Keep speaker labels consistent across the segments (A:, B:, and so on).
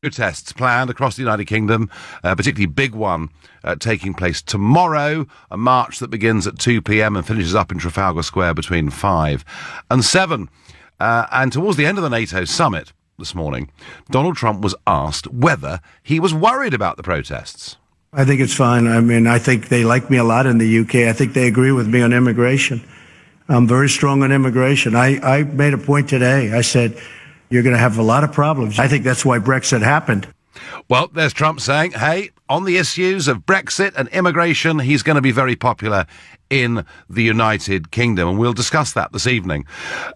A: Protests planned across the United Kingdom, a particularly big one taking place tomorrow, a march that begins at 2 p.m. and finishes up in Trafalgar Square between 5 and 7. And towards the end of the NATO summit this morning, Donald Trump was asked whether he was worried about the protests.
B: I think it's fine. I mean, I think they like me a lot in the UK. I think they agree with me on immigration. I'm very strong on immigration. I made a point today. I said, you're going to have a lot of problems. I think that's why Brexit happened.
A: Well, there's Trump saying, hey, on the issues of Brexit and immigration, he's going to be very popular in the United Kingdom, and we'll discuss that this evening.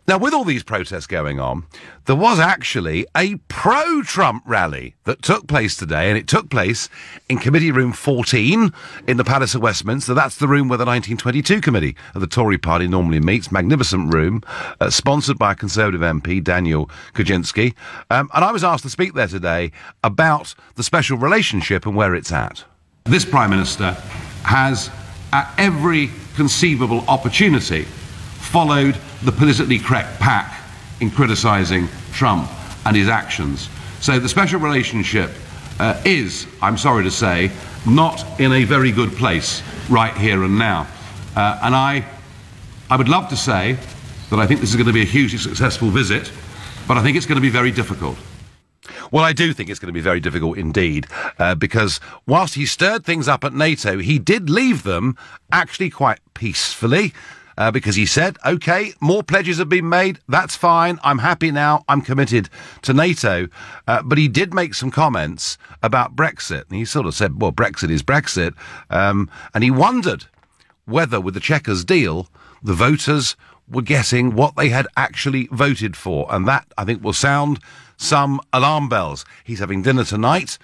A: Now, with all these protests going on, there was actually a pro-Trump rally that took place today, and it took place in Committee Room 14 in the Palace of Westminster. That's the room where the 1922 Committee of the Tory Party normally meets. Magnificent room, sponsored by a Conservative MP, Daniel Kaczynski. And I was asked to speak there today about the special relationship and where it's at. This Prime Minister has, at every conceivable opportunity, followed the politically correct pack in criticising Trump and his actions. So the special relationship is, I'm sorry to say, not in a very good place right here and now. And I would love to say that I think this is going to be a hugely successful visit, but I think it's going to be very difficult. Well, I do think it's going to be very difficult indeed, because whilst he stirred things up at NATO, he did leave them actually quite peacefully, because he said, OK, more pledges have been made, that's fine, I'm happy now, I'm committed to NATO. But he did make some comments about Brexit, and he sort of said, well, Brexit is Brexit, and he wondered whether, with the Chequers deal, the voters were getting what they had actually voted for, and that, I think, will sound some alarm bells. He's having dinner tonight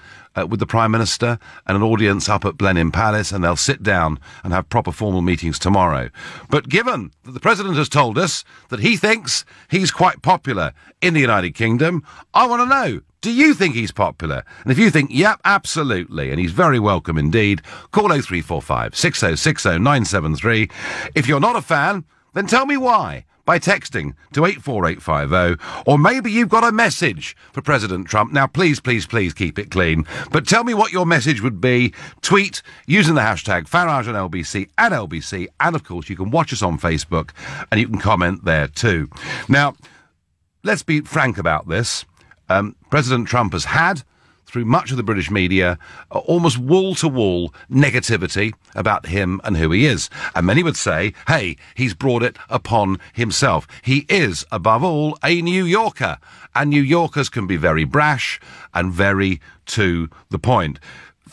A: with the Prime Minister and an audience up at Blenheim Palace, and they'll sit down and have proper formal meetings tomorrow. But given that the President has told us that he thinks he's quite popular in the United Kingdom, I want to know, do you think he's popular? And if you think, yep, absolutely, and he's very welcome indeed, call 0345 6060 973. If you're not a fan, then tell me why by texting to 84850, or maybe you've got a message for President Trump. Now, please, please, please keep it clean, but tell me what your message would be. Tweet using the hashtag Farage and LBC, and of course you can watch us on Facebook and you can comment there too. Now, let's be frank about this. President Trump has had, through much of the British media, almost wall-to-wall negativity about him and who he is. And many would say, hey, he's brought it upon himself. He is, above all, a New Yorker. And New Yorkers can be very brash and very to the point.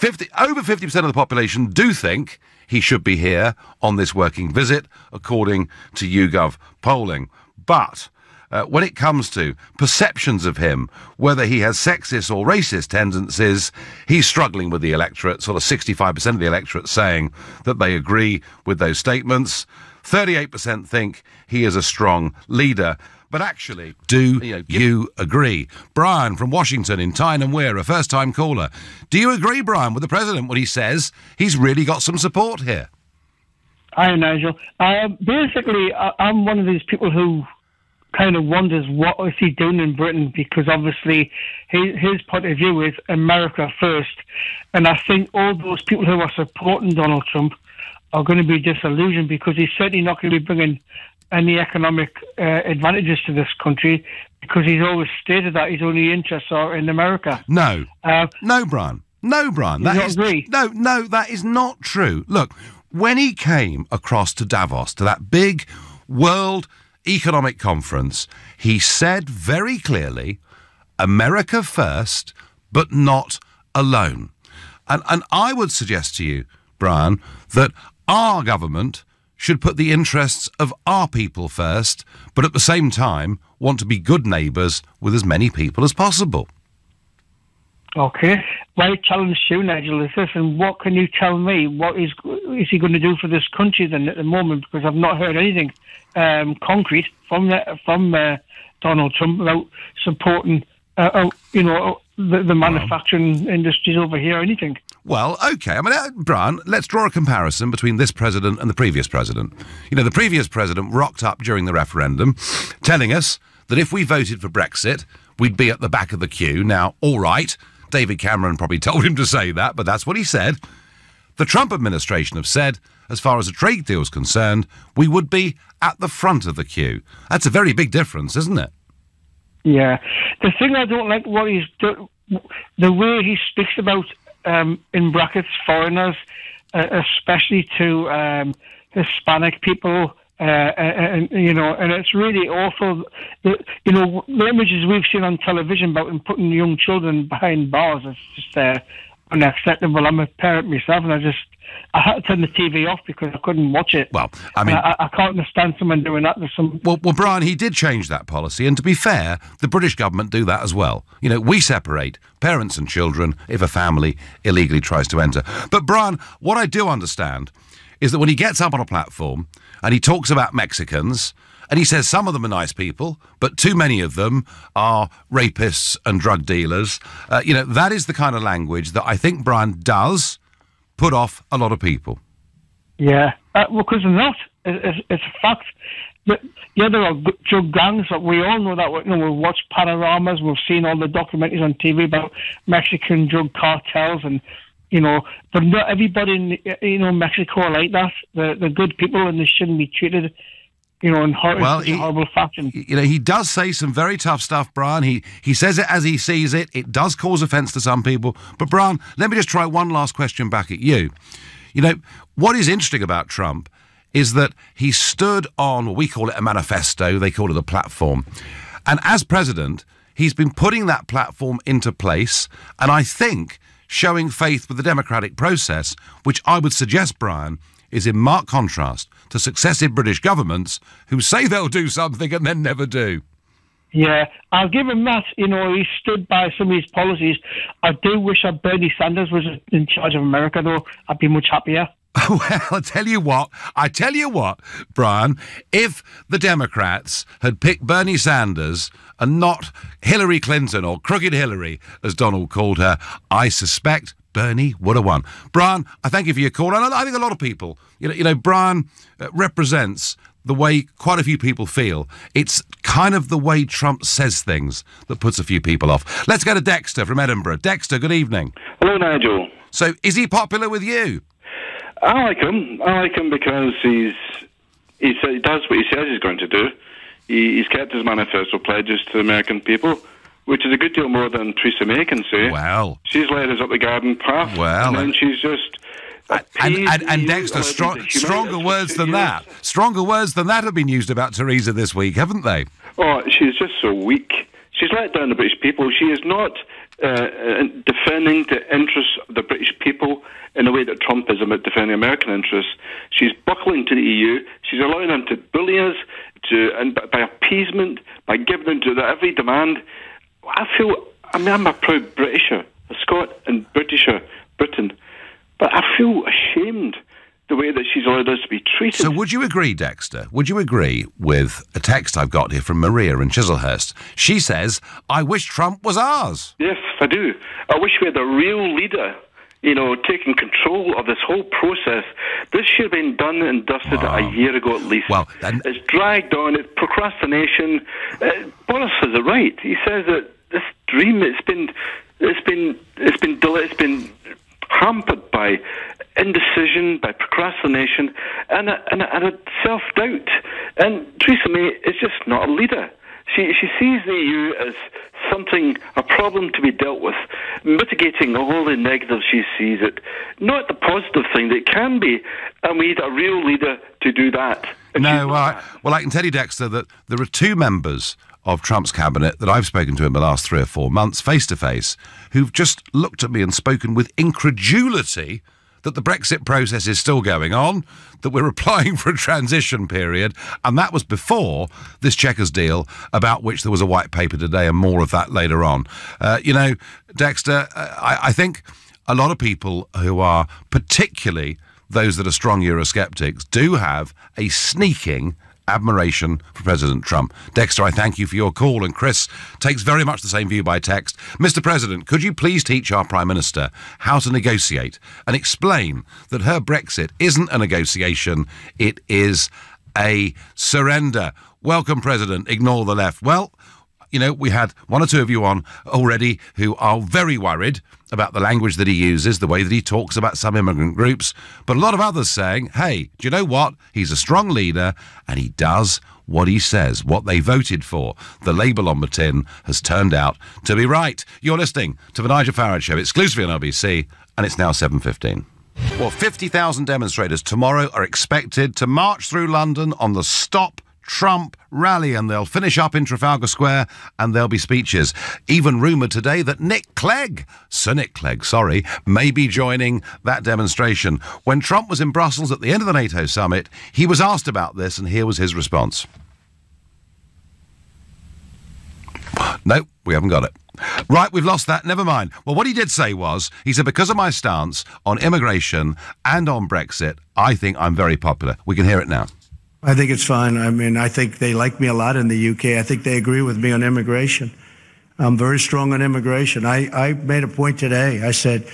A: Over 50% of the population do think he should be here on this working visit, according to YouGov polling. But when it comes to perceptions of him, whether he has sexist or racist tendencies, he's struggling with the electorate, sort of 65% of the electorate saying that they agree with those statements. 38% think he is a strong leader. But actually, do you agree? Brian from Washington in Tyne and Wear, a first-time caller. Do you agree, Brian, with the President when he says he's really got some support here?
C: Hi, Nigel. Basically, I'm one of these people who kind of wonders what is he doing in Britain, because obviously his point of view is America first, and I think all those people who are supporting Donald Trump are going to be disillusioned, because he's certainly not going to be bringing any economic advantages to this country, because he's always stated that his only interests are in America.
A: No, Brian. No, Brian. That is not true. Look, when he came across to Davos, to that big world economic conference, he said very clearly, America first, but not alone. And I would suggest to you, Brian, that our government should put the interests of our people first, but at the same time want to be good neighbours with as many people as possible.
C: Okay. My challenge to you, Nigel, is this, and what can you tell me? What is he going to do for this country then at the moment? Because I've not heard anything concrete from Donald Trump about supporting, the manufacturing industries over here, anything.
A: Well, OK. I mean, Brian, let's draw a comparison between this president and the previous president. You know, the previous president rocked up during the referendum telling us that if we voted for Brexit, we'd be at the back of the queue. Now, all right, David Cameron probably told him to say that, but that's what he said. The Trump administration have said, as far as a trade deal is concerned, we would be at the front of the queue. That's a very big difference, isn't it?
C: Yeah. The thing I don't like what he's the way he speaks about, in brackets, foreigners, especially to Hispanic people, and it's really awful. The images we've seen on television about him putting young children behind bars, it's just unacceptable. I'm a parent myself, and I had to turn the TV off because I couldn't watch it.
A: Well, I mean,
C: I can't understand someone doing that.
A: Well, Brian, he did change that policy, and to be fair, the British government do that as well. We separate parents and children if a family illegally tries to enter. But Brian, what I do understand is that when he gets up on a platform and he talks about Mexicans, and he says some of them are nice people, but too many of them are rapists and drug dealers, that is the kind of language that I think Brian does put off a lot of people.
C: Yeah, because they're not. It's a fact. Yeah, there are drug gangs. We all know that. We've watched panoramas. We've seen all the documentaries on TV about Mexican drug cartels, and but not everybody in Mexico are like that. They're good people, and they shouldn't be treated in horrible fashion.
A: He does say some very tough stuff, Brian. He says it as he sees it. It does cause offence to some people. But, Brian, let me just try one last question back at you. What is interesting about Trump is that he stood on, we call it a manifesto, they call it a platform. And as president, he's been putting that platform into place, and I think showing faith with the democratic process, which I would suggest, Brian, is in marked contrast to successive British governments who say they'll do something and then never do.
C: Yeah, I'll give him that. He stood by some of his policies. I do wish that Bernie Sanders was in charge of America, though. I'd be much happier.
A: Well, I tell you what, Brian, if the Democrats had picked Bernie Sanders and not Hillary Clinton, or Crooked Hillary, as Donald called her, I suspect Bernie would have won. Brian, I thank you for your call. And I think a lot of people, Brian represents the way quite a few people feel. It's kind of the way Trump says things that puts a few people off. Let's go to Dexter from Edinburgh. Dexter, good evening.
D: Hello, Nigel.
A: So, is he popular with you?
D: I like him because he does what he says he's going to do. He's kept his manifesto pledges to the American people, which is a good deal more than Theresa May can say.
A: Well,
D: she's led us up the garden path.
A: Well,
D: and then she's just
A: and Dexter, stronger words than that. Stronger words than that have been used about Theresa this week, haven't they?
D: Oh, she's just so weak. She's let down the British people. She is not defending the interests of the British people in the way that Trump is about defending American interests. She's buckling to the EU. She's allowing them to bully us, and by appeasement, by giving in to every demand. I'm a proud Britisher, a Scot and Britisher, Britain, but I feel ashamed the way that she's allowed us to be treated.
A: So would you agree, Dexter? Would you agree with a text I've got here from Maria in Chislehurst? She says, I wish Trump was ours.
D: Yes, I do. I wish we had a real leader, taking control of this whole process. This should have been done and dusted a year ago at least.
A: Well,
D: it's dragged on. It's procrastination. Boris has it right. He says that this dream, it's been hampered by indecision, by procrastination, and a self-doubt. And Theresa May is just not a leader. She sees the EU as a problem to be dealt with, mitigating all the negatives she sees it, not the positive thing that it can be, and we need a real leader to do that.
A: Well, I can tell you, Dexter, that there are two members of Trump's cabinet that I've spoken to in the last 3 or 4 months, face-to-face, who've just looked at me and spoken with incredulity that the Brexit process is still going on, that we're applying for a transition period, and that was before this Chequers deal, about which there was a white paper today, and more of that later on. Dexter, I think a lot of people who are, particularly those that are strong Eurosceptics, do have a sneaking admiration for President Trump. Dexter, I thank you for your call, and Chris takes very much the same view by text. Mr. President, could you please teach our Prime Minister how to negotiate and explain that her Brexit isn't a negotiation, it is a surrender? Welcome, President. Ignore the left. Well, you know, we had one or two of you on already who are very worried about the language that he uses, the way that he talks about some immigrant groups, but a lot of others saying, hey, do you know what? He's a strong leader and he does what he says, what they voted for. The label on the tin has turned out to be right. You're listening to the Nigel Farage Show, exclusively on LBC, and it's now 7:15. Well, 50,000 demonstrators tomorrow are expected to march through London on the Stop Trump rally, and they'll finish up in Trafalgar Square and there'll be speeches. Even rumoured today that Sir Nick Clegg, may be joining that demonstration. When Trump was in Brussels at the end of the NATO summit, he was asked about this, and here was his response. No, we haven't got it. Right, we've lost that. Never mind. Well, what he did say was, he said, because of my stance on immigration and on Brexit, I think I'm very popular. We can hear it now.
B: I think it's fine. I mean, I think they like me a lot in the UK. I think they agree with me on immigration. I'm very strong on immigration. I made a point today. I said,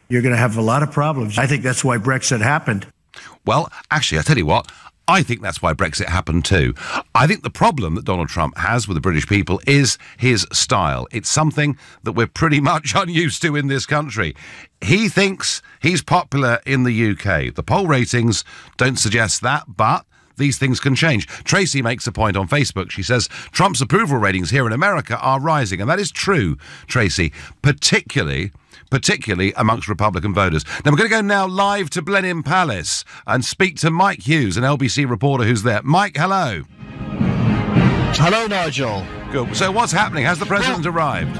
B: you're going to have a lot of problems. I think that's why Brexit happened.
A: Well, actually, I tell you what, I think that's why Brexit happened too. I think the problem that Donald Trump has with the British people is his style. It's something that we're pretty much unused to in this country. He thinks he's popular in the UK. The poll ratings don't suggest that, but these things can change. Tracy makes a point on Facebook. She says Trump's approval ratings here in America are rising. And that is true, Tracy, particularly amongst Republican voters. Now, we're going to go now live to Blenheim Palace and speak to Mike Hughes, an LBC reporter who's there. Mike, hello.
E: Hello, Nigel.
A: Good. So what's happening? Has the president arrived?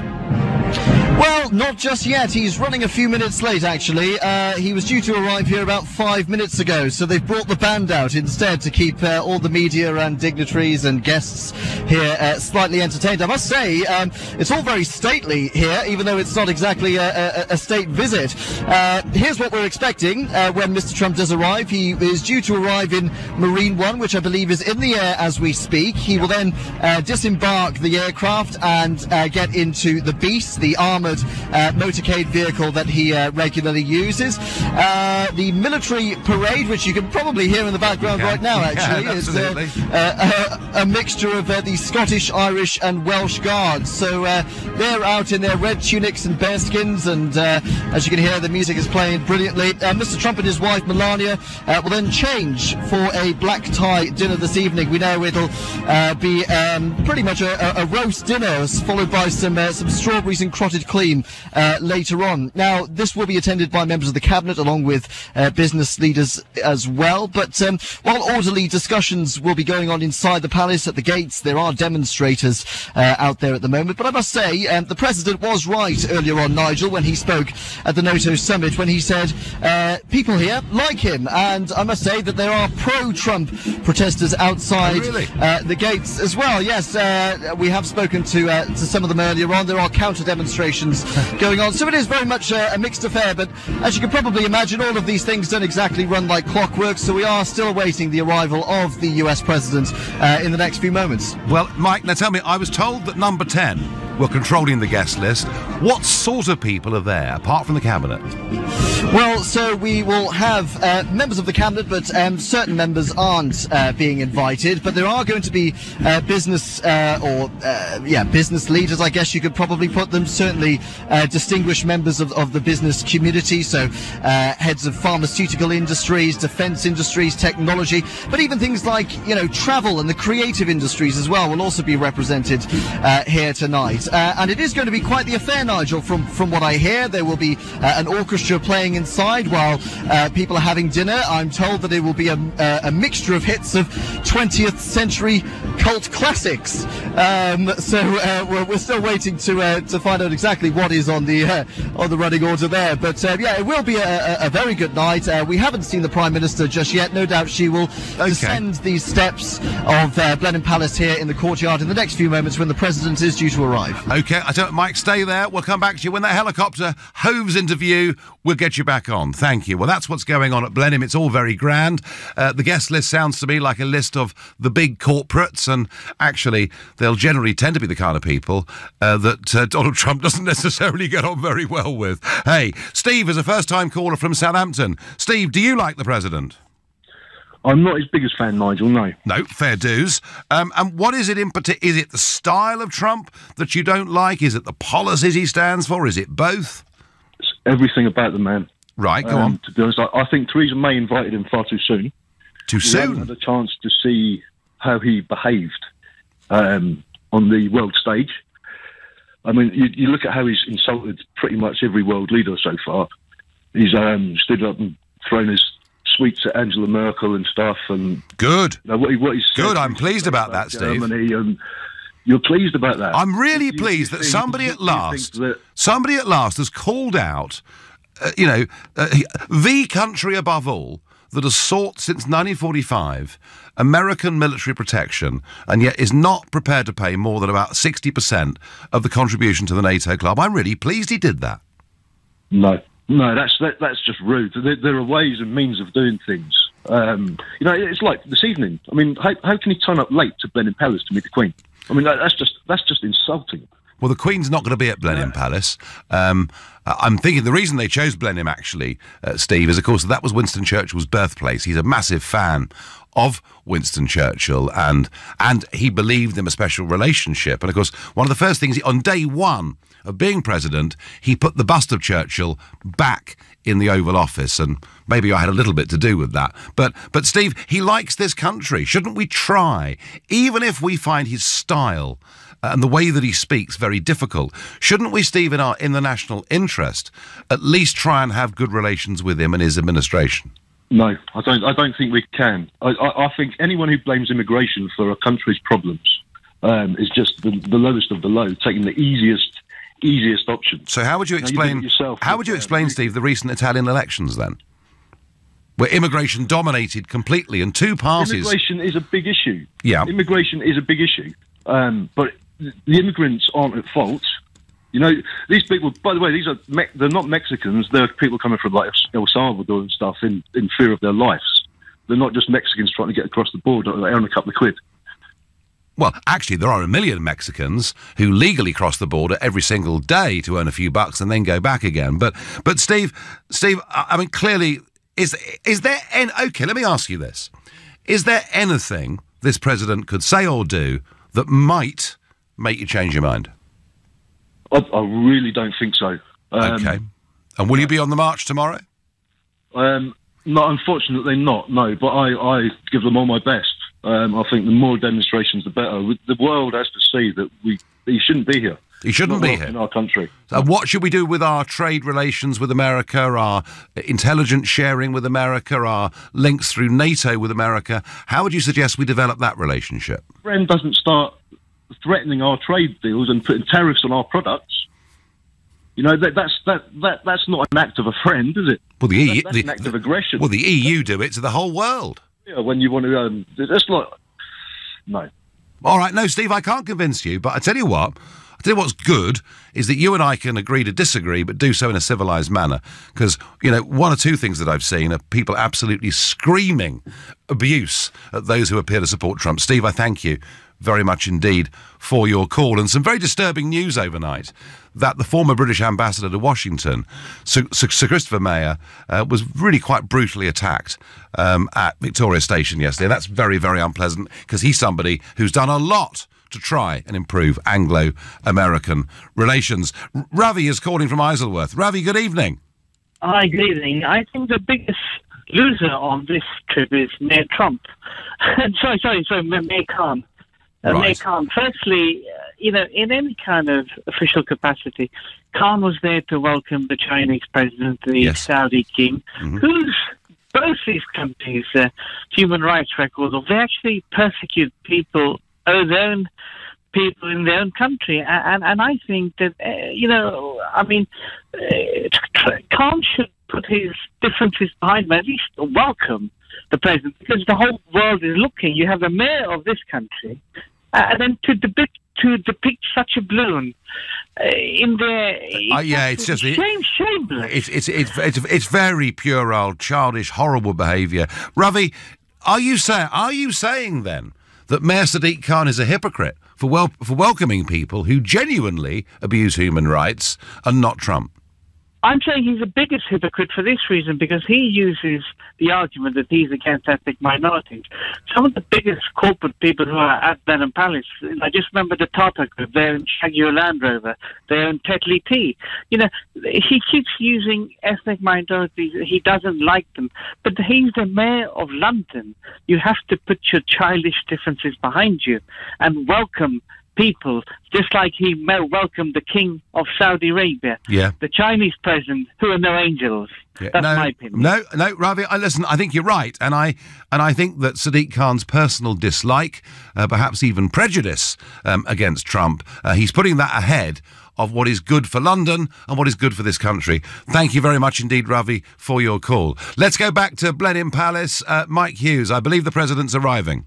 E: Well, not just yet. He's running a few minutes late, actually. He was due to arrive here about 5 minutes ago, so they've brought the band out instead to keep all the media and dignitaries and guests here slightly entertained. I must say, it's all very stately here, even though it's not exactly a state visit. Here's what we're expecting when Mr. Trump does arrive. He is due to arrive in Marine One, which I believe is in the air as we speak. He will then disembark the aircraft and get into the Beast, the armored motorcade vehicle that he regularly uses. The military parade, which you can probably hear in the background right now, actually, is a mixture of the Scottish, Irish and Welsh Guards. So they're out in their red tunics and bearskins, and as you can hear, the music is playing brilliantly. Mr. Trump and his wife Melania will then change for a black tie dinner this evening. We know it'll be pretty much a roast dinner, followed by some strawberries and clotted cream later on. Now, this will be attended by members of the cabinet along with business leaders as well. But while orderly discussions will be going on inside the palace at the gates, there are demonstrators out there at the moment. But I must say, the president was right earlier on, Nigel, when he spoke at the NATO summit, when he said people here like him. And I must say that there are pro-Trump protesters outside the gates as well. Yes, we have spoken to some of them earlier on. There are counter-demonstrations going on. So it is very much a mixed affair, but as you can probably imagine, all of these things don't exactly run like clockwork, so we are still awaiting the arrival of the US president in the next few moments.
A: Well, Mike, now tell me, I was told that number 10 were controlling the guest list. What sort of people are there, apart from the cabinet?
E: Well, so we will have members of the cabinet, but certain members aren't being invited. But there are going to be business leaders, I guess you could probably put them. Certainly distinguished members of the business community. So heads of pharmaceutical industries, defence industries, technology, but even things like, travel and the creative industries as well will also be represented here tonight. And it is going to be quite the affair, Nigel, from what I hear. There will be an orchestra playing inside while people are having dinner. I'm told that it will be a mixture of hits of 20th century cult classics. So we're still waiting to find out exactly what is on the running order there. But it will be a very good night. We haven't seen the Prime Minister just yet. No doubt she will descend these steps of Blenheim Palace here in the courtyard in the next few moments when the President is due to arrive.
A: OK, I don't, Mike, stay there. We'll come back to you. When that helicopter hoves into view, we'll get you back on. Thank you. Well, that's what's going on at Blenheim. It's all very grand. The guest list sounds to me like a list of the big corporates, and actually they'll generally tend to be the kind of people that Donald Trump doesn't necessarily get on very well with. Hey, Steve is a first-time caller from Southampton. Steve, do you like the president?
F: I'm not his biggest fan, Nigel, no.
A: No, fair dues. And what is it in particular? Is it the style of Trump that you don't like? Is it the policies he stands for? Is it both?
F: It's everything about the man.
A: Right, go on.
F: To be honest, I think Theresa May invited him far too soon.
A: Too
F: We haven't
A: soon?
F: had a chance to see how he behaved on the world stage. I mean, you look at how he's insulted pretty much every world leader so far. He's stood up and thrown his sweets at Angela Merkel and stuff, and
A: Good.
F: you know, what he's said
A: Good, I'm pleased about that, Steve.
F: Germany, and you're pleased about that.
A: I'm really
F: You
A: pleased that
F: think-
A: somebody
F: you
A: at
F: think
A: last,
F: that-
A: somebody at last has called out, the country above all that has sought since 1945 American military protection and yet is not prepared to pay more than about 60% of the contribution to the NATO club. I'm really pleased he did that.
F: No, that's just rude. There are ways and means of doing things. It's like this evening. I mean, how can he turn up late to Blenheim Palace to meet the Queen? I mean, that's just insulting.
A: Well, the Queen's not going to be at Blenheim Palace. I'm thinking the reason they chose Blenheim, actually, Steve, is, of course, that was Winston Churchill's birthplace. He's a massive fan of Winston Churchill, and he believed in a special relationship. And, of course, one of the first things, on day one of being president, he put the bust of Churchill back in the Oval Office, and maybe I had a little bit to do with that. But Steve, he likes this country. Shouldn't we try, even if we find his style and the way that he speaks very difficult, shouldn't we, Steve, in the national interest, at least try and have good relations with him and his administration?
F: No, I don't think we can. I think anyone who blames immigration for a country's problems is just the lowest of the low, taking the easiest option.
A: So how would you explain? Steve, the recent Italian elections then, where immigration dominated completely and two parties?
F: Immigration is a big issue.
A: Yeah,
F: immigration is a big issue, but the immigrants aren't at fault. You know, these people, by the way, they're not Mexicans. They're people coming from like El Salvador and stuff in fear of their lives. They're not just Mexicans trying to get across the border. They earn a couple of quid.
A: Well, actually, there are 1 million Mexicans who legally cross the border every single day to earn a few bucks and then go back again. But Steve, I mean, clearly, is there okay, let me ask you this. Is there anything this president could say or do that might make you change your mind?
F: I really don't think so.
A: Okay. And will you be on the march tomorrow?
F: No, unfortunately not, no. But I give them all my best. I think the more demonstrations, the better. The world has to see that he shouldn't be here.
A: He shouldn't be here.
F: In our country.
A: So what should we do with our trade relations with America, our intelligence sharing with America, our links through NATO with America? How would you suggest we develop that relationship?
F: Friend doesn't start threatening our trade deals and putting tariffs on our products. You know, that's not an act of a friend, is it?
A: Well,
F: that's an act of aggression.
A: Well, the EU do it to the whole world.
F: Yeah, when you want to, that's like, no.
A: All right, no, Steve, I can't convince you, but I tell you what's good is that you and I can agree to disagree, but do so in a civilised manner. Because, one or two things that I've seen are people absolutely screaming abuse at those who appear to support Trump. Steve, I thank you very much indeed for your call. And some very disturbing news overnight that the former British ambassador to Washington, Sir Christopher Mayer, was really quite brutally attacked at Victoria Station yesterday. That's very, very unpleasant because he's somebody who's done a lot to try and improve Anglo-American relations. Ravi is calling from Isleworth. Ravi, good evening.
G: Hi, good evening. I think the biggest loser on this trip is Mayor Trump. sorry, Mayor Khan.
A: Right.
G: Mayor Khan. Firstly, in any kind of official capacity, Khan was there to welcome the Chinese president, the Saudi king, whose both these countries' human rights records, they actually persecute people, their own people in their own country. And I think that, Khan should put his differences behind him, at least welcome the president, because the whole world is looking. You have the mayor of this country, and then to depict such a balloon in there.
A: It's just
G: shameless.
A: It's very puerile, childish, horrible behaviour. Ravi, are you saying then that Mayor Sadiq Khan is a hypocrite for welcoming people who genuinely abuse human rights and not Trump?
G: I'm saying he's the biggest hypocrite for this reason, because he uses the argument that he's against ethnic minorities. Some of the biggest corporate people who are at Blenheim Palace, I just remember the Tata Group, they own Jaguar Land Rover, they own Tetley Tea. You know, he keeps using ethnic minorities, he doesn't like them, but he's the mayor of London. You have to put your childish differences behind you and welcome people, just like he welcomed the King of Saudi Arabia, the Chinese president, who are no angels. That's my opinion.
A: No, Ravi, listen, I think you're right, and I think that Sadiq Khan's personal dislike, perhaps even prejudice against Trump, he's putting that ahead of what is good for London and what is good for this country. Thank you very much indeed, Ravi, for your call. Let's go back to Blenheim Palace. Mike Hughes, I believe the President's arriving.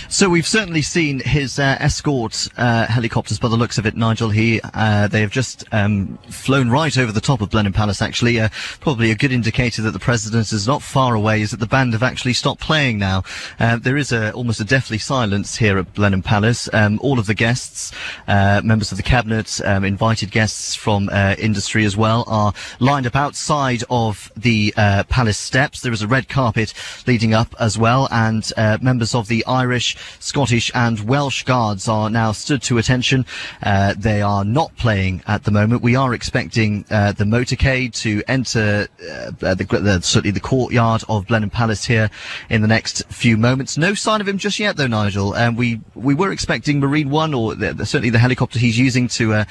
E: So we've certainly seen his escort helicopters by the looks of it, Nigel. They have just flown right over the top of Blenheim Palace, actually. Probably a good indicator that the President is not far away, is that the band have actually stopped playing now. There is almost a deathly silence here at Blenheim Palace. All of the guests, members of the Cabinet, invited guests from industry as well, are lined up outside of the palace steps. There is a red carpet leading up as well, and members of the Irish, Scottish and Welsh Guards are now stood to attention. They are not playing at the moment. We are expecting the motorcade to enter certainly the courtyard of Blenheim Palace here in the next few moments. No sign of him just yet, though, Nigel. We were expecting Marine One, or certainly the helicopter he's using, to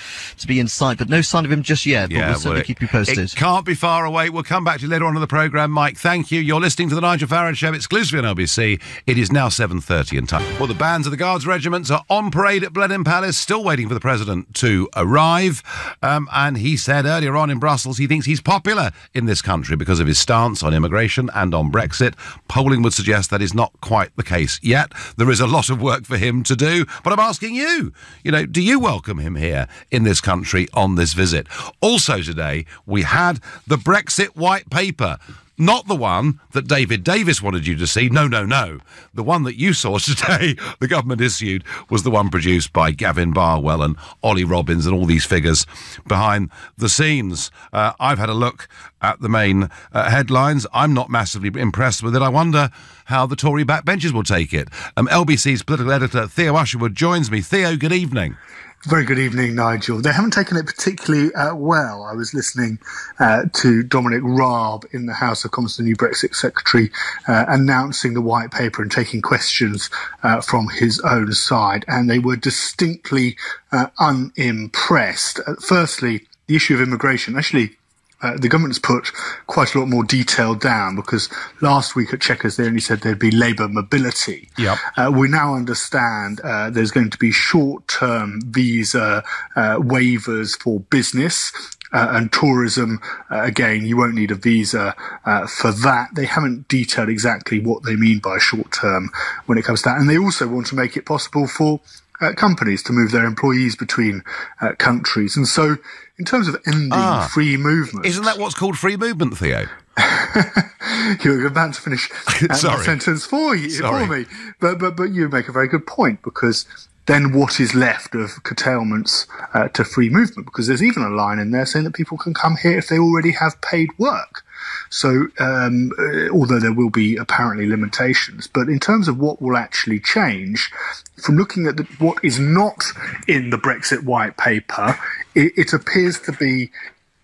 E: be in sight, but no sign of him just yet. But we'll certainly keep you posted.
A: It can't be far away. We'll come back to you later on in the programme. Mike, thank you. You're listening to the Nigel Farage Show exclusively on LBC. It is now 7:30 in time. Well, the bands of the Guards regiments are on parade at Blenheim Palace, still waiting for the President to arrive. And he said earlier on in Brussels he thinks he's popular in this country because of his stance on immigration and on Brexit. Polling would suggest that is not quite the case yet. There is a lot of work for him to do. But I'm asking you, do you welcome him here in this country on this visit? Also today, we had the Brexit White Paper. Not the one that David Davis wanted you to see. No. The one that you saw today, the government issued, was the one produced by Gavin Barwell and Ollie Robbins and all these figures behind the scenes. I've had a look at the main headlines. I'm not massively impressed with it. I wonder how the Tory backbenchers will take it. LBC's political editor, Theo Usherwood, joins me. Theo, good evening.
H: Very good evening, Nigel. They haven't taken it particularly well. I was listening to Dominic Raab in the House of Commons, the new Brexit secretary, announcing the white paper and taking questions from his own side, and they were distinctly unimpressed. Firstly, the issue of immigration. Actually, the government's put quite a lot more detail down, because last week at Chequers they only said there'd be labour mobility. We now understand there's going to be short-term visa waivers for business and tourism. Again, you won't need a visa for that. They haven't detailed exactly what they mean by short-term when it comes to that. And they also want to make it possible for companies to move their employees between countries. And so, in terms of ending free movement...
A: Isn't that what's called free movement, Theo?
H: You're about to finish the sentence for me. But you make a very good point, because then what is left of curtailments to free movement? Because there's even a line in there saying that people can come here if they already have paid work. So, although there will be apparently limitations, but in terms of what will actually change, from looking at what is not in the Brexit White Paper, it appears to be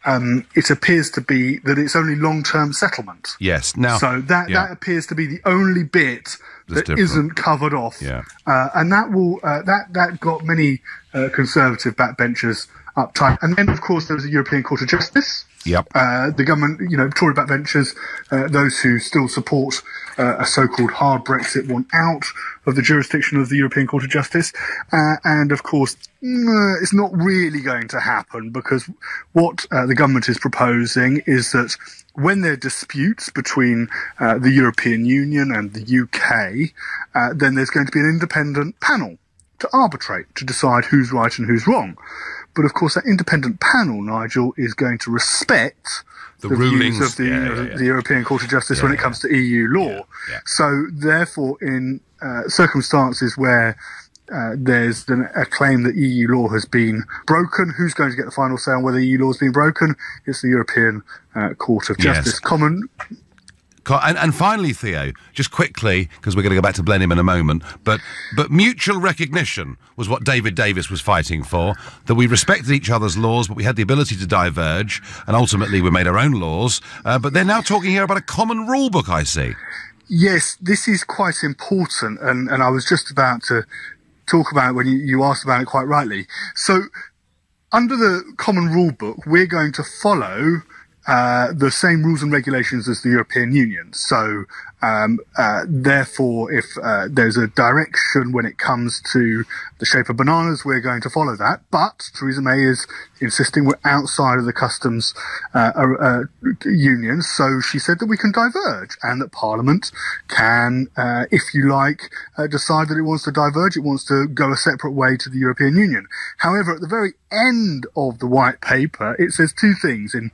H: that it's only long-term settlement.
A: Yes. Now,
H: so that appears to be the only bit that isn't covered off. And that got many conservative backbenchers uptight. And then, of course, there was the European Court of Justice. The government, Tory backbenchers, those who still support a so-called hard Brexit, want out of the jurisdiction of the European Court of Justice. And, of course, it's not really going to happen, because what the government is proposing is that when there are disputes between the European Union and the UK, then there's going to be an independent panel to arbitrate, to decide who's right and who's wrong. But, of course, that independent panel, Nigel, is going to respect the rulings views of the European Court of Justice when it comes to EU law. So, therefore, in circumstances where there's a claim that EU law has been broken. Who's going to get the final say on whether EU law has been broken? It's the European Court of Justice.
A: Yes. And finally, Theo, just quickly, because we're going to go back to Blenheim in a moment, but mutual recognition was what David Davis was fighting for, that we respected each other's laws, but we had the ability to diverge, and ultimately we made our own laws. But they're now talking here about a common rule book, I see.
H: Yes, this is quite important, and I was just about to talk about it when you asked about it quite rightly. So, under the common rule book, we're going to follow the same rules and regulations as the European Union. So, therefore, if there's a direction when it comes to the shape of bananas, we're going to follow that. But Theresa May is insisting we're outside of the customs union. So she said that we can diverge and that Parliament can, if you like, decide that it wants to diverge. It wants to go a separate way to the European Union. However, at the very end of the white paper, it says two things in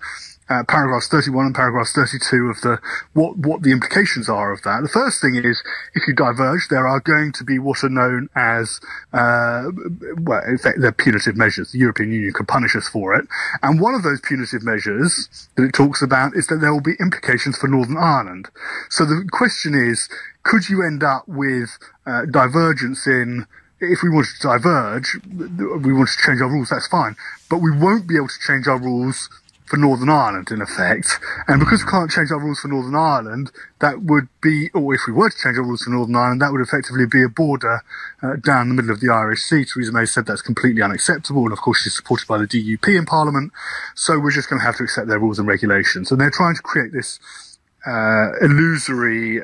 H: paragraphs 31 and paragraphs 32 of what the implications are of that. The first thing is, if you diverge, there are going to be what are known as, in fact, they're punitive measures. The European Union can punish us for it. And one of those punitive measures that it talks about is that there will be implications for Northern Ireland. So the question is, could you end up with divergence in, if we wanted to diverge, we wanted to change our rules, that's fine. But we won't be able to change our rules for Northern Ireland, in effect. And because we can't change our rules for Northern Ireland, that would be, or if we were to change our rules for Northern Ireland, that would effectively be a border down the middle of the Irish Sea. Theresa May said that's completely unacceptable, and of course she's supported by the DUP in Parliament, so we're just going to have to accept their rules and regulations. And they're trying to create this illusory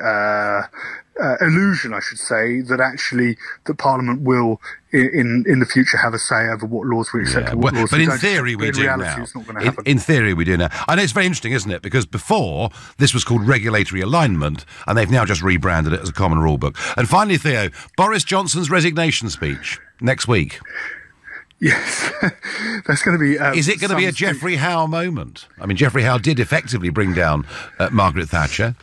H: illusion, I should say, that actually the Parliament will in the future have a say over what laws we accept and what laws we don't.
A: But in theory we do now.
H: It's not going to happen.
A: In theory we do now. And it's very interesting, isn't it? Because before this was called regulatory alignment, and they've now just rebranded it as a common rule book. And finally, Theo, Boris Johnson's resignation speech next week.
H: Yes, that's going to be...
A: Is it going to be a Geoffrey Howe moment? I mean, Geoffrey Howe did effectively bring down Margaret Thatcher.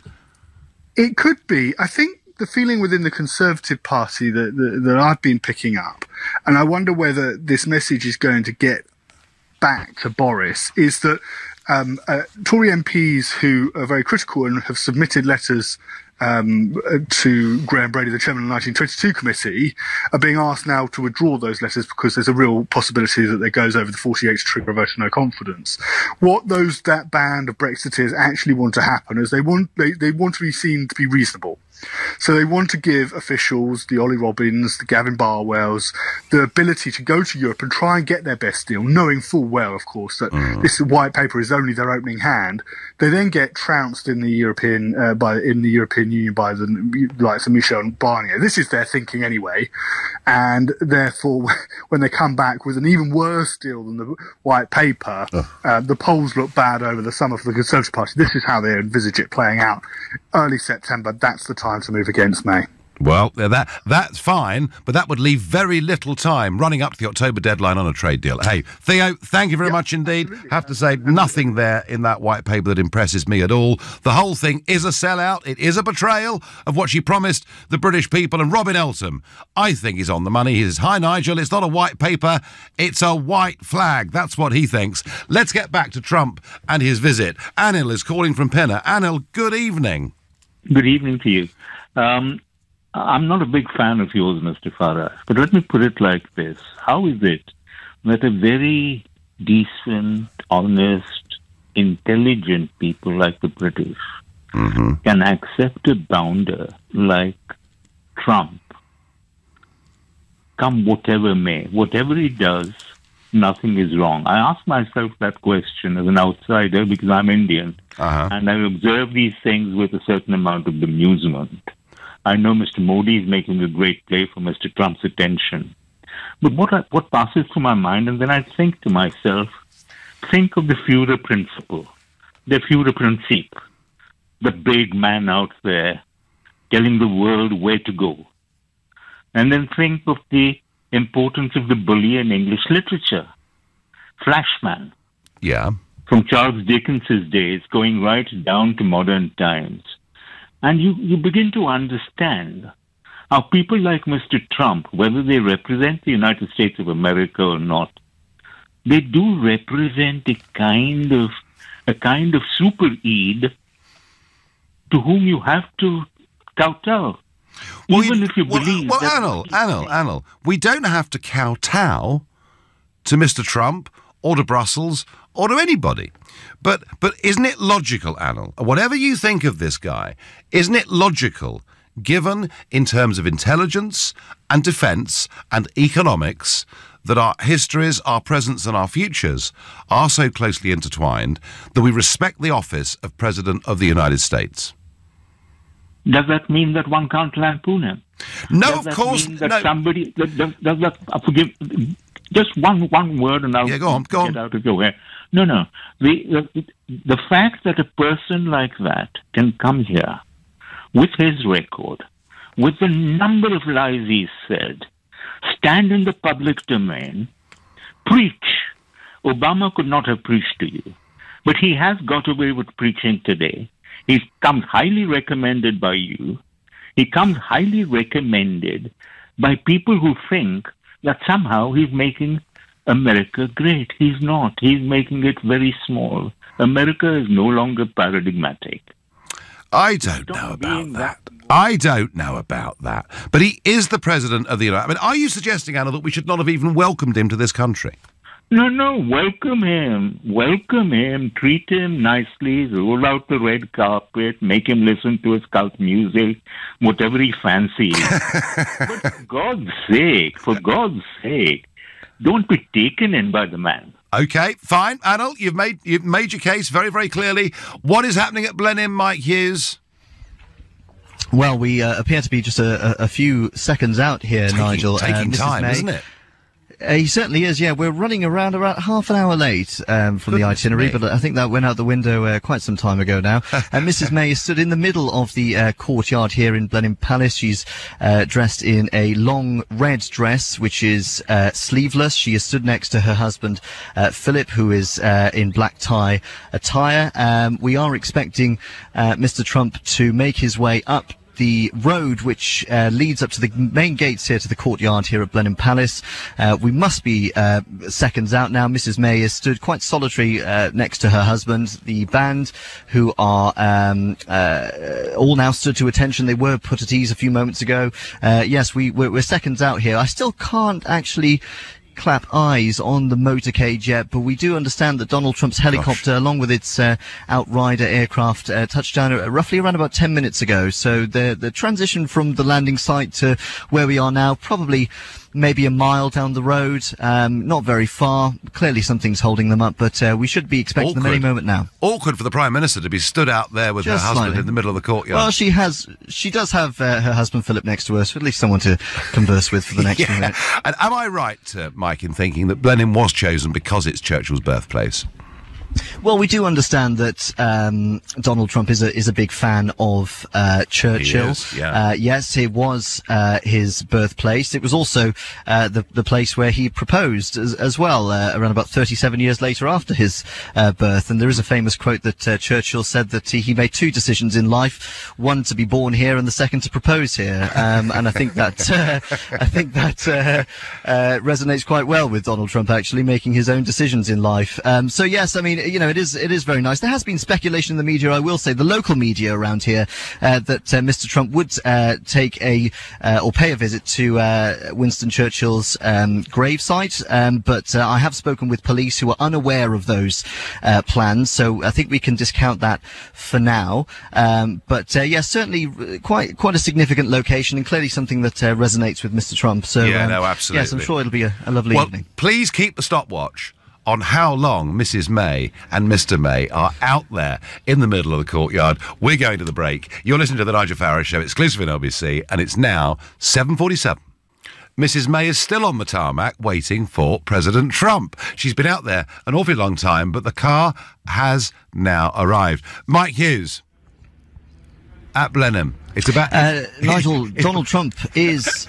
H: It could be. I think the feeling within the Conservative Party that I've been picking up, and I wonder whether this message is going to get back to Boris, is that Tory MPs who are very critical and have submitted letters to Graham Brady, the chairman of the 1922 committee, are being asked now to withdraw those letters because there's a real possibility that there goes over the 48 to trigger a vote of no confidence. What that band of Brexiteers actually want to happen is they want to be seen to be reasonable. So they want to give officials, the Ollie Robbins, the Gavin Barwells, the ability to go to Europe and try and get their best deal, knowing full well, of course, that this white paper is only their opening hand. They then get trounced in the European Union by the likes of Michel Barnier. This is their thinking anyway, and therefore, when they come back with an even worse deal than the white paper, the polls look bad over the summer for the Conservative Party. This is how they envisage it playing out. Early September, that's the time to move against May.
A: Well, that's fine, but that would leave very little time running up to the October deadline on a trade deal. Hey, Theo, thank you very much indeed. Absolutely. Have to say, nothing there in that white paper that impresses me at all. The whole thing is a sellout. It is a betrayal of what she promised the British people. And Robin Eltham, I think, is on the money. He says, hi, Nigel, it's not a white paper, it's a white flag. That's what he thinks. Let's get back to Trump and his visit. Anil is calling from Pinner. Anil, good evening.
I: Good evening to you. I'm not a big fan of yours, Mr. Farage, but let me put it like this. How is it that a very decent, honest, intelligent people like the British can accept a bounder like Trump, come whatever may? Whatever he does, nothing is wrong. I ask myself that question as an outsider because I'm Indian, and I observe these things with a certain amount of amusement. I know Mr. Modi is making a great play for Mr. Trump's attention. But what passes through my mind, and then I think to myself, think of the Führer principle, the Führerprinzip, the big man out there telling the world where to go. And then think of the importance of the bully in English literature, Flashman.
A: Yeah.
I: From Charles Dickens's days, going right down to modern times. And you begin to understand are people like Mr. Trump, whether they represent the United States of America or not, they do represent a kind of super-Eid to whom you have to kowtow. Even if you believe...
A: Well, Anil, we don't have to kowtow to Mr. Trump or to Brussels or to anybody. But isn't it logical, Anil, whatever you think of this guy, isn't it logical, given in terms of intelligence and defence and economics, that our histories, our presents and our futures are so closely intertwined that we respect the office of President of the United States?
I: Does that mean that one can't lampoon him?
A: No, of course.
I: Does that forgive? Just one word, and I'll
A: go on.
I: Get out of your way. No. The fact that a person like that can come here with his record, with the number of lies he's said, stand in the public domain, preach. Obama could not have preached to you, but he has got away with preaching today. He comes highly recommended by you. He comes highly recommended by people who think that somehow he's making America great. He's not. He's making it very small. America is no longer paradigmatic.
A: I don't know about that. I don't know about that. But he is the President of the United States. I mean, are you suggesting, Anna, that we should not have even welcomed him to this country?
I: No, welcome him. Welcome him. Treat him nicely. Roll out the red carpet. Make him listen to his cult music, whatever he fancies. But for God's sake, don't be taken in by the man.
A: OK, fine. Anil, you've made your case very, very clearly. What is happening at Blenheim, Mike Hughes?
E: Well, we appear to be just a few seconds out here, Nigel.
A: Taking time, isn't it?
E: He certainly is, yeah. We're running around about half an hour late from the itinerary, but I think that went out the window quite some time ago now. Mrs. May is stood in the middle of the courtyard here in Blenheim Palace. She's dressed in a long red dress, which is sleeveless. She is stood next to her husband, Philip, who is in black tie attire. We are expecting Mr. Trump to make his way up the road which leads up to the main gates here to the courtyard here at Blenheim Palace. We must be seconds out now. Mrs. May is stood quite solitary next to her husband. The band, who are all now stood to attention. They were put at ease a few moments ago. Yes, we're seconds out here. I still can't actually clap eyes on the motorcade yet, but we do understand that Donald Trump's helicopter, along with its Outrider aircraft, touched down roughly around about 10 minutes ago. So the transition from the landing site to where we are now, probably maybe a mile down the road, not very far. Clearly something's holding them up, but we should be expecting them any moment now.
A: Awkward for the Prime Minister to be stood out there with her husband in the middle of the courtyard.
E: Well, she does have her husband Philip next to her, so at least someone to converse with for the next few minutes.
A: And am I right, Mike, in thinking that Blenheim was chosen because it's Churchill's birthplace?
E: Well, we do understand that Donald Trump is a big fan of Churchill.
A: He is, yeah.
E: Yes, it was his birthplace. It was also the place where he proposed as well, around about 37 years later after his birth. And there is a famous quote that Churchill said that he made two decisions in life: one to be born here, and the second to propose here. And I think that resonates quite well with Donald Trump, actually making his own decisions in life. So yes, I mean, you know, it is very nice. There has been speculation in the media, I will say, the local media around here, that Mr. Trump would take or pay a visit to Winston Churchill's gravesite, but I have spoken with police who are unaware of those plans, so I think we can discount that for now. But yes, certainly quite a significant location, and clearly something that resonates with Mr. Trump. So
A: yeah, no, absolutely.
E: Yes, I'm sure it'll be a lovely evening.
A: Please keep the stopwatch on how long Mrs. May and Mr. May are out there in the middle of the courtyard. We're going to the break. You're listening to the Nigel Farage Show, exclusive in LBC, and it's now 7:47. Mrs. May is still on the tarmac waiting for President Trump. She's been out there an awfully long time, but the car has now arrived. Mike Hughes, at Blenheim. It's about...
E: Nigel, Donald Trump is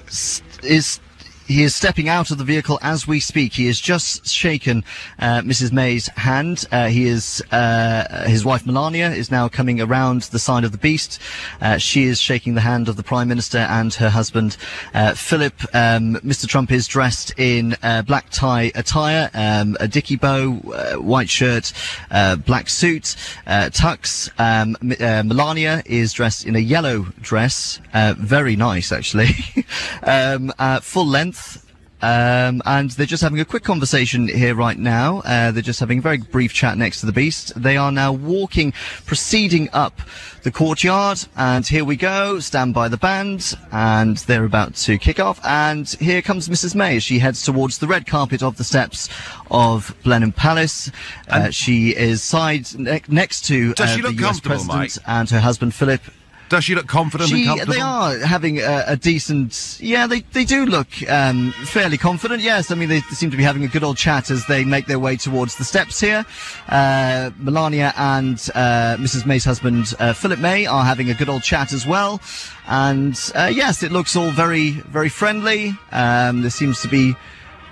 E: He is stepping out of the vehicle as we speak. He has just shaken Mrs. May's hand. His wife Melania is now coming around the side of the beast. She is shaking the hand of the Prime Minister and her husband, Philip. Mr. Trump is dressed in black tie attire, a dicky bow, white shirt, black suit, tux. Melania is dressed in a yellow dress, very nice actually, full length. And they're just having a quick conversation here right now. They're just having a very brief chat next to the beast. They are now proceeding up the courtyard, and here we go, stand by the band, and they're about to kick off. And here comes Mrs. May as she heads towards the red carpet of the steps of Blenheim Palace. She is next to the US President, Mike? And her husband Philip.
A: Does she look confident and comfortable?
E: They are having a decent... Yeah, they do look fairly confident, yes. I mean, they seem to be having a good old chat as they make their way towards the steps here. Melania and Mrs. May's husband, Philip May, are having a good old chat as well. And, yes, it looks all very, very friendly. There seems to be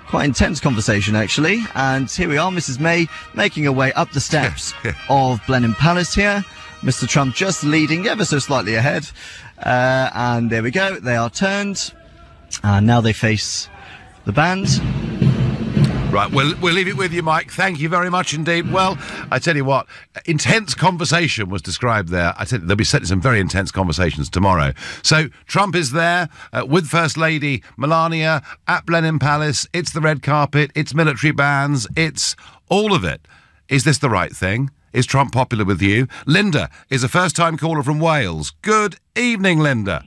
E: quite intense conversation, actually. And here we are, Mrs. May making her way up the steps of Blenheim Palace here. Mr. Trump just leading ever so slightly ahead. And there we go. They are turned. And now they face the band.
A: Right, we'll leave it with you, Mike. Thank you very much indeed. Well, I tell you what, intense conversation was described there. I tell you, there'll be certainly some very intense conversations tomorrow. So Trump is there with First Lady Melania at Blenheim Palace. It's the red carpet. It's military bands. It's all of it. Is this the right thing? Is Trump popular with you? Linda is a first-time caller from Wales. Good evening, Linda.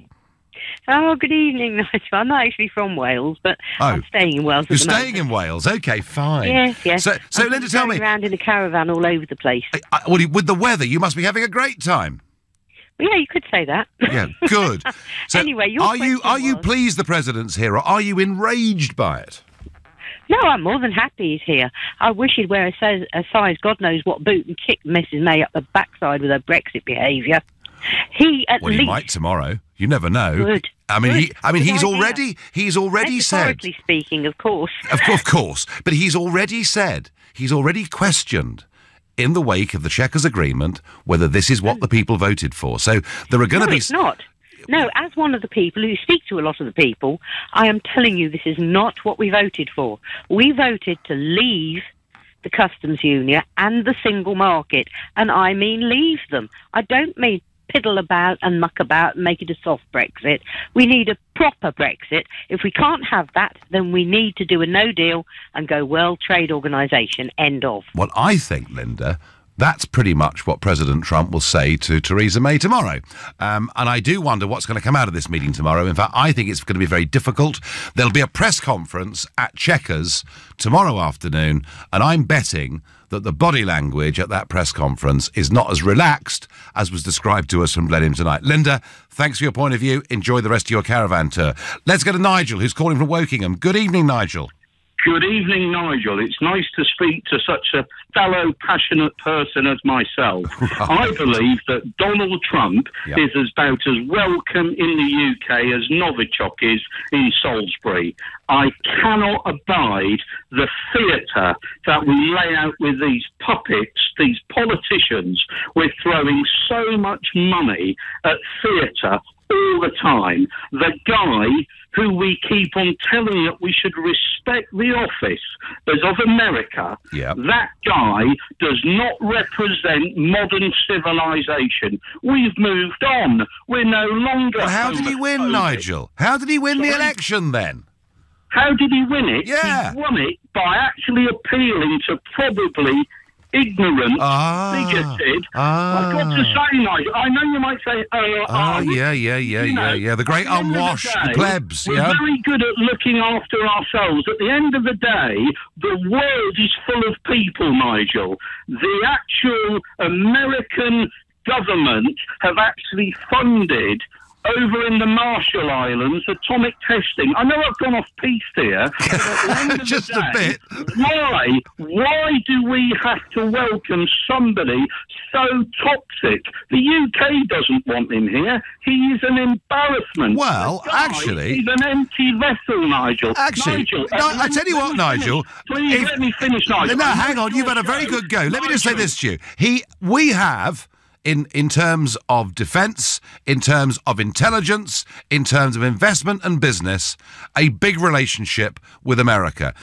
J: Oh, good evening, Nigel. I'm not actually from Wales, but I'm staying in Wales.
A: You're staying in Wales? Okay, fine.
J: Yes.
A: So Linda, tell me,
J: around in a caravan all over the place.
A: Well, with the weather, you must be having a great time.
J: Well, yeah, you could say that.
A: Yeah, good. So
J: anyway,
A: are you pleased the president's here, or are you enraged by it?
J: No, I'm more than happy he's here. I wish he'd wear a size God knows what boot and kick Mrs. May up the backside with her Brexit behaviour. He
A: might tomorrow. You never know.
J: Good.
A: He's already said.
J: Metaphorically speaking, of course.
A: Of course, but he's already questioned in the wake of the Chequers Agreement whether this is what the people voted for. So there are going to be.
J: It's not. No, as one of the people who speak to a lot of the people, I am telling you this is not what we voted for. We voted to leave the customs union and the single market, and I mean leave them. I don't mean piddle about and muck about and make it a soft Brexit. We need a proper Brexit. If we can't have that, then we need to do a no deal and go World Trade Organization, end of.
A: Well, I think, Linda, that's pretty much what President Trump will say to Theresa May tomorrow. And I do wonder what's going to come out of this meeting tomorrow. In fact, I think it's going to be very difficult. There'll be a press conference at Chequers tomorrow afternoon, and I'm betting that the body language at that press conference is not as relaxed as was described to us from Blenheim tonight. Linda, thanks for your point of view. Enjoy the rest of your caravan tour. Let's go to Nigel, who's calling from Wokingham. Good evening, Nigel.
K: Good evening, Nigel. It's nice to speak to such a fellow passionate person as myself. I believe that Donald Trump is about as welcome in the UK as Novichok is in Salisbury. I cannot abide the theatre that we lay out with these puppets, these politicians. We're throwing so much money at theatre all the time. The guy who we keep on telling that we should respect the office as of America, that guy does not represent modern civilization. We've moved on. We're no longer...
A: Well, how did he win, Nigel? How did he win the election, then?
K: How did he win it?
A: Yeah.
K: He won it by actually appealing to probably ignorant, bigoted. I've got to say, Nigel, I know you might say,
A: the great unwashed, the plebs.
K: We're very good at looking after ourselves. At the end of the day, the world is full of people, Nigel. The actual American government have actually funded over in the Marshall Islands, atomic testing. I know I've gone off piste here. But at the end of
A: Just
K: the day,
A: a bit.
K: Why do we have to welcome somebody so toxic? The UK doesn't want him here. He is an embarrassment.
A: Well, actually...
K: He's an empty vessel, Nigel.
A: Actually,
K: Nigel,
A: I tell you what, Nigel...
K: Please let me finish, Nigel.
A: No, hang on, you've had a very good go. Let me just say this to you. We have... In terms of defence, in terms of intelligence, in terms of investment and business, a big relationship with America.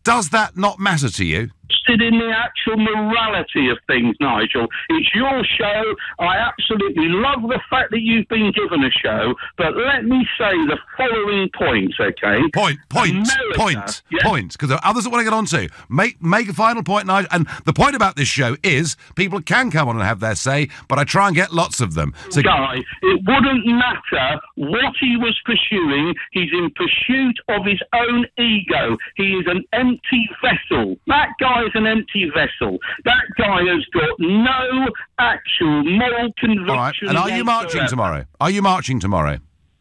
A: Does that not matter to you?
K: In the actual morality of things, Nigel. It's your show. I absolutely love the fact that you've been given a show, but let me say the following points, okay?
A: Point, because there are others that want to get on to. Make a final point, Nigel. And the point about this show is people can come on and have their say, but I try and get lots of them. So,
K: Guy, it wouldn't matter what he was pursuing. He's in pursuit of his own ego. He is an empty vessel. That guy is an empty vessel. That guy has got no actual moral conviction.
A: All right. And are you marching tomorrow? Are you marching tomorrow?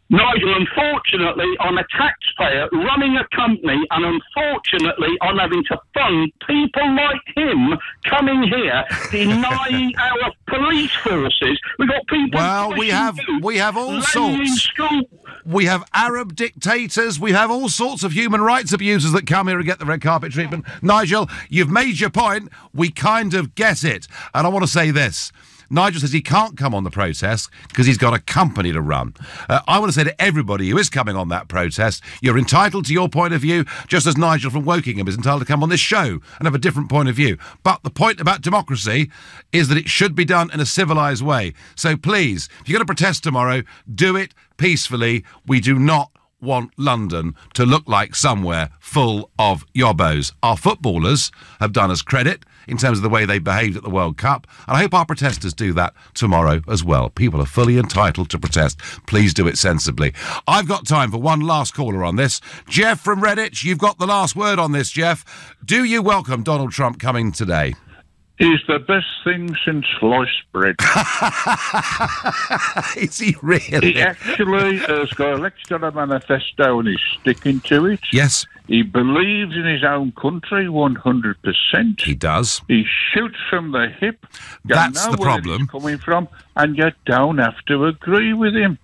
K: Nigel, unfortunately, I'm a taxpayer running a company, and unfortunately, I'm having to fund people like him coming here, denying our police forces. We've got people...
A: Well, we have all sorts. We have Arab dictators. We have all sorts of human rights abusers that come here and get the red carpet treatment. Nigel, you've made your point. We kind of get it. And I want to say this. Nigel says he can't come on the protest because he's got a company to run. I want to say to everybody who is coming on that protest, you're entitled to your point of view, just as Nigel from Wokingham is entitled to come on this show and have a different point of view. But the point about democracy is that it should be done in a civilised way. So please, if you're going to protest tomorrow, do it peacefully. We do not want London to look like somewhere full of yobbos. Our footballers have done us credit in terms of the way they behaved at the World Cup, and I hope our protesters do that tomorrow as well. People are fully entitled to protest. Please do it sensibly. I've got time for one last caller on this. Jeff from Redditch, you've got the last word on this, Jeff. Do you welcome Donald Trump coming today?
L: He's the best thing since sliced bread.
A: Is he really?
L: He actually has got elected on a manifesto and he's sticking to it.
A: Yes.
L: He believes in his own country 100%.
A: He does.
L: He shoots from the hip.
A: That's the problem.
L: Where he's coming from, and you don't have to agree with him.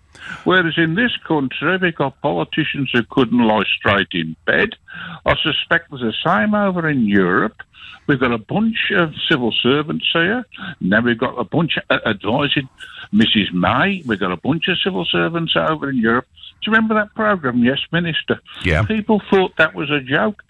L: Whereas in this country, we've got politicians who couldn't lie straight in bed. I suspect there's the same over in Europe. We've got a bunch of civil servants here. Now we've got a bunch advising Mrs. May. We've got a bunch of civil servants over in Europe. Do you remember that programme, Yes, Minister?
A: Yeah.
L: People thought that was a joke.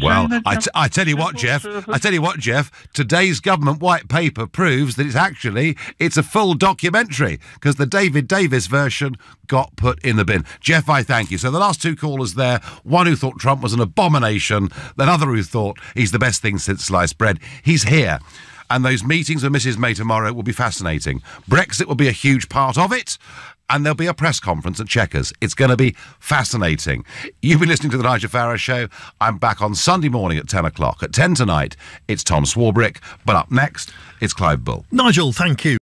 A: Well, I tell you what, Jeff. Today's government white paper proves that it's a full documentary because the David Davis version got put in the bin. Jeff, I thank you. So the last two callers there, one who thought Trump was an abomination, another who thought he's the best thing since sliced bread. He's here. And those meetings with Mrs. May tomorrow will be fascinating. Brexit will be a huge part of it. And there'll be a press conference at Chequers. It's going to be fascinating. You've been listening to The Nigel Farage Show. I'm back on Sunday morning at 10 o'clock. At 10 tonight, it's Tom Swarbrick. But up next, it's Clive Bull.
M: Nigel, thank you.